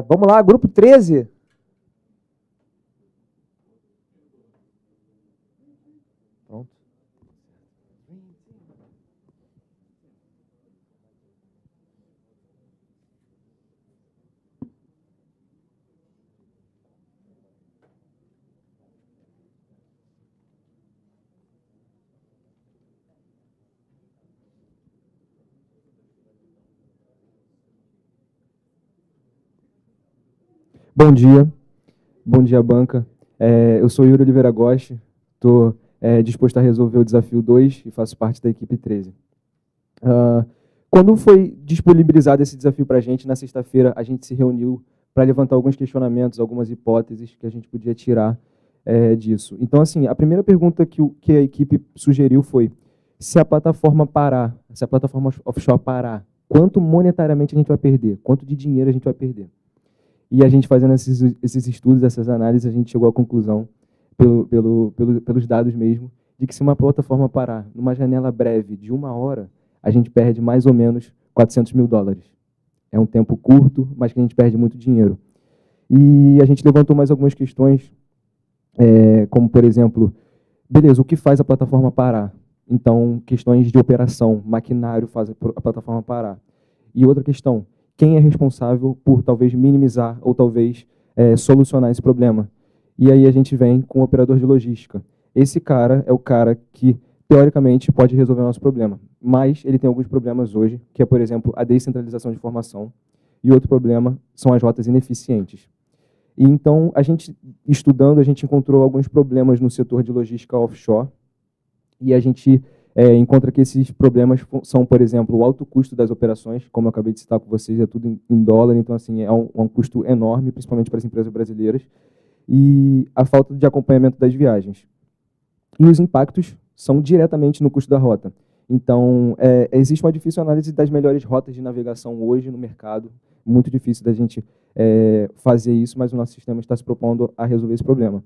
Vamos lá, grupo 13. Pronto. Bom dia, banca. Eu sou Yuri Oliveira Gosti, estou disposto a resolver o desafio 2 e faço parte da equipe 13. Quando foi disponibilizado esse desafio para a gente, na sexta-feira, a gente se reuniu para levantar alguns questionamentos, algumas hipóteses que a gente podia tirar disso. Então, assim, a primeira pergunta que a equipe sugeriu foi: se a plataforma parar, se a plataforma offshore parar, quanto monetariamente a gente vai perder? Quanto de dinheiro a gente vai perder? E a gente fazendo esses estudos, essas análises, a gente chegou à conclusão, pelos dados mesmo, de que se uma plataforma parar numa janela breve de 1 hora, a gente perde mais ou menos $400 mil. É um tempo curto, mas que a gente perde muito dinheiro. E a gente levantou mais algumas questões, como, por exemplo, beleza, o que faz a plataforma parar? Então, questões de operação, maquinário faz a plataforma parar. E outra questão: quem é responsável por talvez minimizar ou talvez solucionar esse problema? E aí a gente vem com o operador de logística. Esse cara é o cara que, teoricamente, pode resolver o nosso problema, mas ele tem alguns problemas hoje, que é, por exemplo, a descentralização de informação, e outro problema são as rotas ineficientes. E então, a gente, estudando, a gente encontrou alguns problemas no setor de logística offshore, e a gente encontra que esses problemas são, por exemplo, o alto custo das operações, como eu acabei de citar com vocês, é tudo em dólar, então assim, é um custo enorme, principalmente para as empresas brasileiras, e a falta de acompanhamento das viagens. E os impactos são diretamente no custo da rota. Então, existe uma difícil análise das melhores rotas de navegação hoje no mercado, muito difícil da gente fazer isso, mas o nosso sistema está se propondo a resolver esse problema.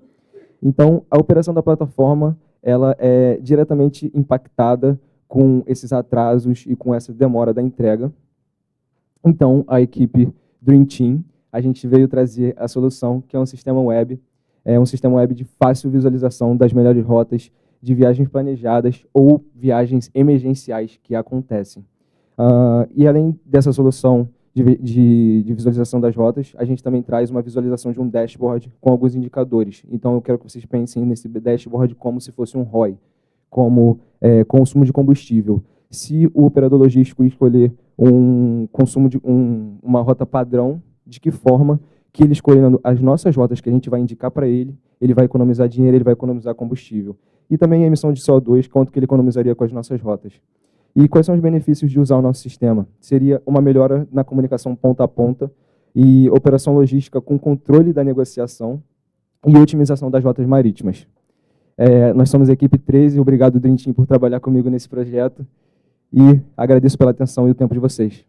Então, a operação da plataforma ela é diretamente impactada com esses atrasos e com essa demora da entrega. Então, a equipe Dream Team, a gente veio trazer a solução, que é um sistema web de fácil visualização das melhores rotas de viagens planejadas ou viagens emergenciais que acontecem. E além dessa solução de visualização das rotas, a gente também traz uma visualização de um dashboard com alguns indicadores. Então, eu quero que vocês pensem nesse dashboard como se fosse um ROI, como consumo de combustível. Se o operador logístico escolher um consumo de uma rota padrão, de que forma que ele escolhendo as nossas rotas que a gente vai indicar para ele vai economizar dinheiro, ele vai economizar combustível. E também a emissão de CO2, quanto que ele economizaria com as nossas rotas. E quais são os benefícios de usar o nosso sistema? Seria uma melhora na comunicação ponta a ponta e operação logística com controle da negociação e otimização das rotas marítimas. Nós somos a equipe 13, obrigado, Dream Team, por trabalhar comigo nesse projeto e agradeço pela atenção e o tempo de vocês.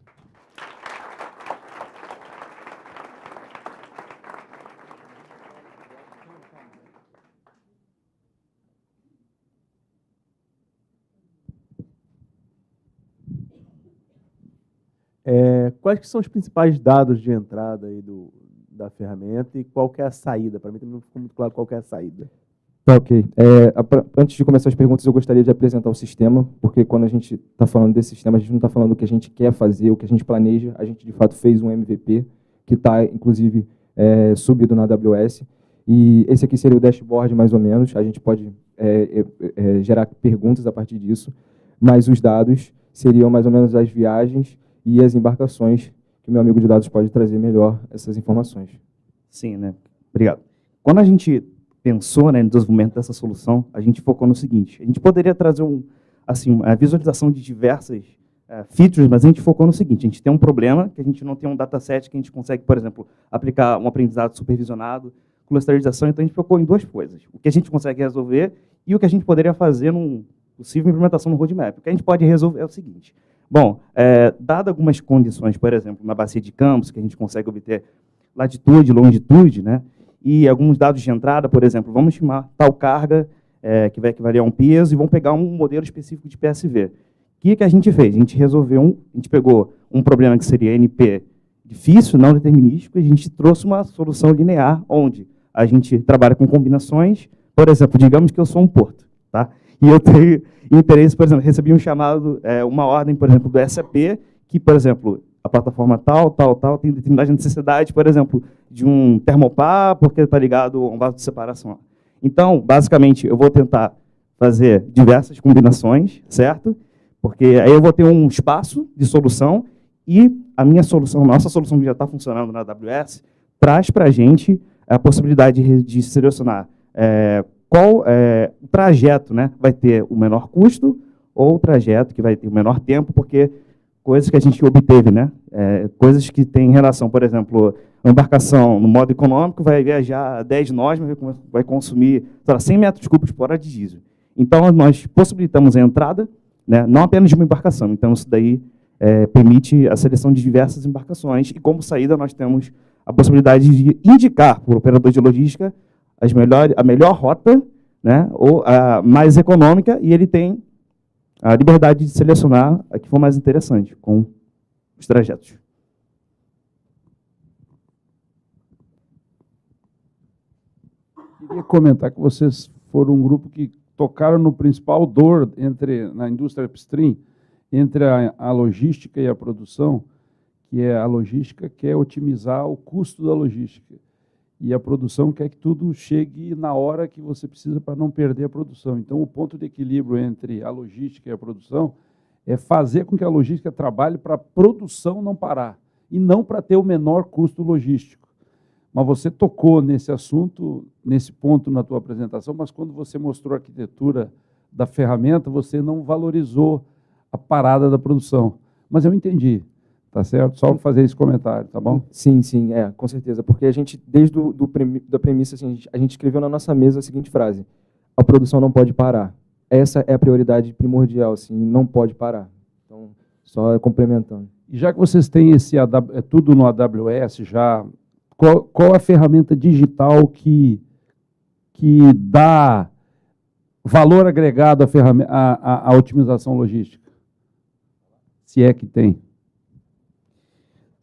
Quais que são os principais dados de entrada aí da ferramenta e qual que é a saída? Para mim também não ficou muito claro qual que é a saída. Ok. Antes de começar as perguntas, eu gostaria de apresentar o sistema, porque quando a gente está falando desse sistema, a gente não está falando do que a gente quer fazer, o que a gente planeja. A gente, de fato, fez um MVP, que está, inclusive, subido na AWS. E esse aqui seria o dashboard, mais ou menos. A gente pode gerar perguntas a partir disso, mas os dados seriam, mais ou menos, as viagens e as embarcações, que o meu amigo de dados pode trazer melhor essas informações. Sim, né? Obrigado. Quando a gente pensou, né, no desenvolvimento dessa solução, a gente focou no seguinte: a gente poderia trazer a visualização de diversas features, mas a gente focou no seguinte: a gente tem um problema que a gente não tem um dataset que a gente consegue, por exemplo, aplicar um aprendizado supervisionado, clusterização. Então, a gente focou em duas coisas: o que a gente consegue resolver e o que a gente poderia fazer numa possível implementação no roadmap. O que a gente pode resolver é o seguinte: bom, dado algumas condições, por exemplo, na bacia de Campos, que a gente consegue obter latitude, longitude, né, e alguns dados de entrada, por exemplo, vamos estimar tal carga que vai equivaler a um peso e vamos pegar um modelo específico de PSV. O que a gente fez? A gente pegou um problema que seria NP difícil, não determinístico, e a gente trouxe uma solução linear, onde a gente trabalha com combinações. Por exemplo, digamos que eu sou um porto, tá? E eu tenho interesse, por exemplo, recebi um chamado, uma ordem, por exemplo, do SAP, que, por exemplo, a plataforma tal, tem determinada necessidade, por exemplo, de um termopar, porque está ligado a um vaso de separação. Então, basicamente, eu vou tentar fazer diversas combinações, certo? Porque aí eu vou ter um espaço de solução e a minha solução, nossa solução que já está funcionando na AWS, traz para a gente a possibilidade de selecionar qual o trajeto, né, vai ter o menor custo ou o trajeto que vai ter o menor tempo, porque coisas que a gente obteve, né, coisas que têm relação, por exemplo, uma embarcação no modo econômico vai viajar 10 nós, mas vai consumir 100 metros cúbicos por hora de diesel. Então, nós possibilitamos a entrada, né, não apenas de uma embarcação. Então, isso daí permite a seleção de diversas embarcações. E, como saída, nós temos a possibilidade de indicar para o operador de logística a melhor rota, né, ou a mais econômica, e ele tem a liberdade de selecionar a que for mais interessante com os trajetos. Queria comentar que vocês foram um grupo que tocaram no principal dor na indústria upstream, entre a logística e a produção, que é a logística quer otimizar o custo da logística, e a produção quer que tudo chegue na hora que você precisa para não perder a produção. Então, o ponto de equilíbrio entre a logística e a produção é fazer com que a logística trabalhe para a produção não parar, e não para ter o menor custo logístico. Mas você tocou nesse assunto, nesse ponto na tua apresentação, mas quando você mostrou a arquitetura da ferramenta, você não valorizou a parada da produção. Mas eu entendi, tá certo? Só fazer esse comentário, tá bom? Sim, com certeza. Porque a gente, desde da premissa, assim, a gente escreveu na nossa mesa a seguinte frase: a produção não pode parar. Essa é a prioridade primordial, assim, não pode parar. Então, só complementando. E já que vocês têm tudo no AWS já, qual a ferramenta digital que dá valor agregado à otimização logística? Se é que tem.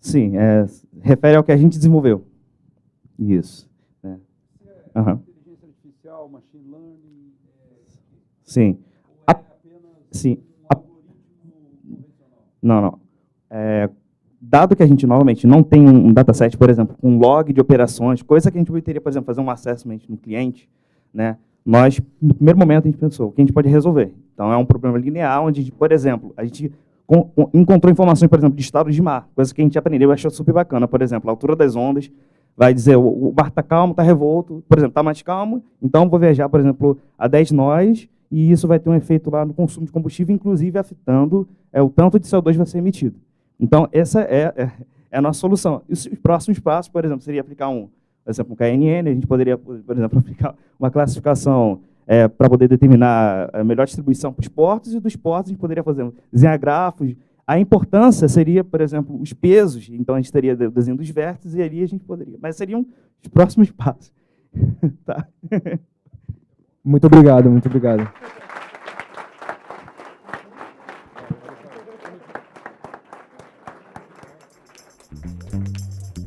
Sim, refere ao que a gente desenvolveu. Isso. Inteligência artificial, machine learning... Sim. Sim. Não. Dado que a gente, novamente, não tem um dataset, por exemplo, com log de operações, coisa que a gente teria, por exemplo, fazer um assessment no cliente, né? Nós, no primeiro momento, a gente pensou o que a gente pode resolver. Então, é um problema linear, onde, por exemplo, a gente encontrou informações, por exemplo, de estados de mar, coisa que a gente aprendeu e achou super bacana. Por exemplo, a altura das ondas, vai dizer o mar está calmo, está revolto, por exemplo, está mais calmo, então vou viajar, por exemplo, a 10 nós, e isso vai ter um efeito lá no consumo de combustível, inclusive afetando o tanto de CO2 que vai ser emitido. Então, essa é a nossa solução. E os próximos passos, por exemplo, seria aplicar por exemplo, um KNN, a gente poderia, por exemplo, aplicar uma classificação para poder determinar a melhor distribuição para os portos, e dos portos a gente poderia desenhar grafos. A importância seria, por exemplo, os pesos, então a gente teria o desenho dos vértices, e ali a gente poderia. Mas seriam os próximos passos. Tá? Muito obrigado, muito obrigado.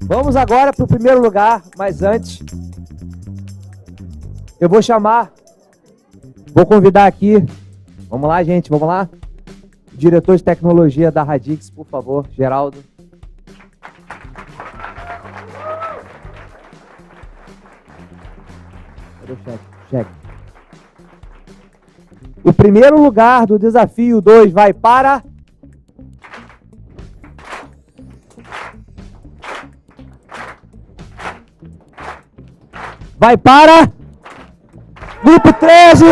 Vamos agora para o primeiro lugar, mas antes, eu vou convidar aqui, vamos lá, gente, vamos lá? O diretor de tecnologia da Radix, por favor, Geraldo. Cadê o cheque? O primeiro lugar do desafio 2 vai para... Vai para... Grupo 13!